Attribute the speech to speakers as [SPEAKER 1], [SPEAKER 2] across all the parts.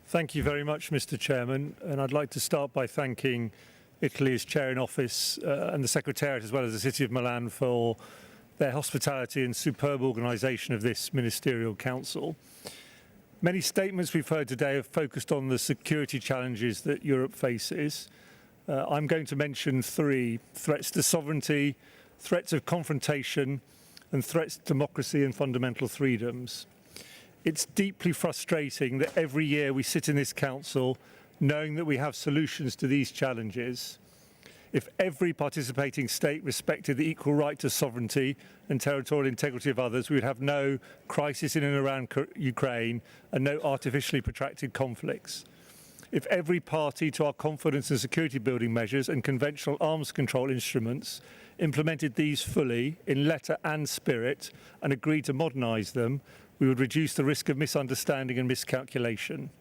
[SPEAKER 1] Thank you very much, Mr. Chairman, and I'd like to start by thanking Italy's Chair in Office and the Secretariat, as well as the City of Milan, for their hospitality and superb organisation of this Ministerial Council. Many statements we've heard today have focused on the security challenges that Europe faces. I'm going to mention three: threats to sovereignty, threats of confrontation, and threats to democracy and fundamental freedoms. It's deeply frustrating that every year we sit in this Council knowing that we have solutions to these challenges. If every participating state respected the equal right to sovereignty and territorial integrity of others, we would have no crisis in and around Ukraine and no artificially protracted conflicts. If every party to our confidence and security building measures and conventional arms control instruments implemented these fully in letter and spirit and agreed to modernise them, we would reduce the risk of misunderstanding and miscalculation.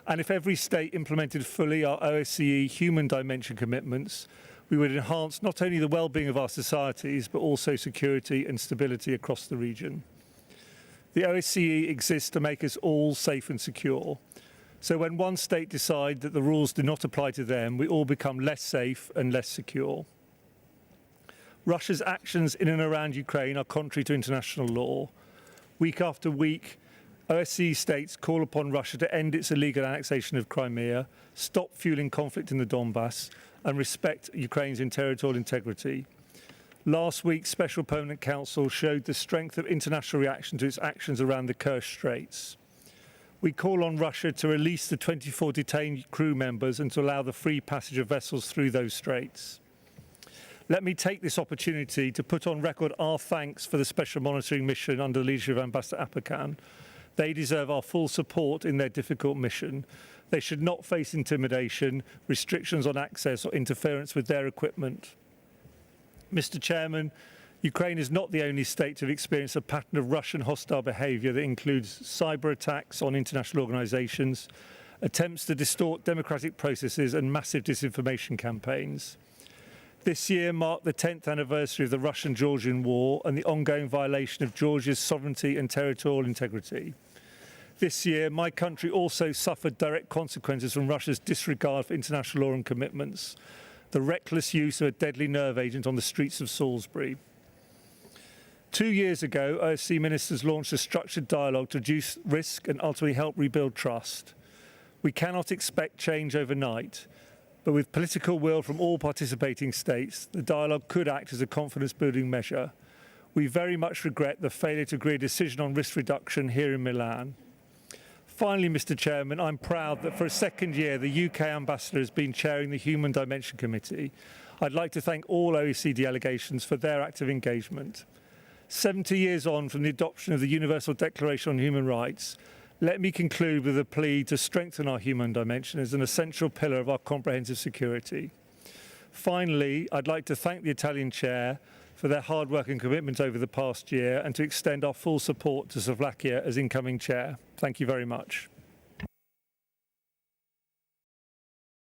[SPEAKER 1] And if every state implemented fully our OSCE human dimension commitments, we would enhance not only the well-being of our societies, but also security and stability across the region. The OSCE exists to make us all safe and secure. So when one state decides that the rules do not apply to them, we all become less safe and less secure. Russia's actions in and around Ukraine are contrary to international law. Week after week, OSCE states call upon Russia to end its illegal annexation of Crimea, stop fueling conflict in the Donbass, and respect Ukraine's territorial integrity. Last week's Special Permanent Council showed the strength of international reaction to its actions around the Kerch Straits. We call on Russia to release the 24 detained crew members and to allow the free passage of vessels through those straits. Let me take this opportunity to put on record our thanks for the Special Monitoring Mission under the leadership of Ambassador Apakan. They deserve our full support in their difficult mission. They should not face intimidation, restrictions on access, or interference with their equipment. Mr. Chairman, Ukraine is not the only state to have experienced a pattern of Russian hostile behaviour that includes cyber attacks on international organisations, attempts to distort democratic processes, and massive disinformation campaigns. This year marked the 10th anniversary of the Russian-Georgian War and the ongoing violation of Georgia's sovereignty and territorial integrity. This year, my country also suffered direct consequences from Russia's disregard for international law and commitments, the reckless use of a deadly nerve agent on the streets of Salisbury. 2 years ago, OSCE ministers launched a structured dialogue to reduce risk and ultimately help rebuild trust. We cannot expect change overnight, but with political will from all participating states, the dialogue could act as a confidence-building measure. We very much regret the failure to agree a decision on risk reduction here in Milan. Finally, Mr. Chairman, I'm proud that for a second year, the UK Ambassador has been chairing the Human Dimension Committee. I'd like to thank all OSCE delegations for their active engagement. 70 years on from the adoption of the Universal Declaration on Human Rights, let me conclude with a plea to strengthen our human dimension as an essential pillar of our comprehensive security. Finally, I'd like to thank the Italian Chair for their hard work and commitment over the past year and to extend our full support to Slovakia as incoming Chair. Thank you very much.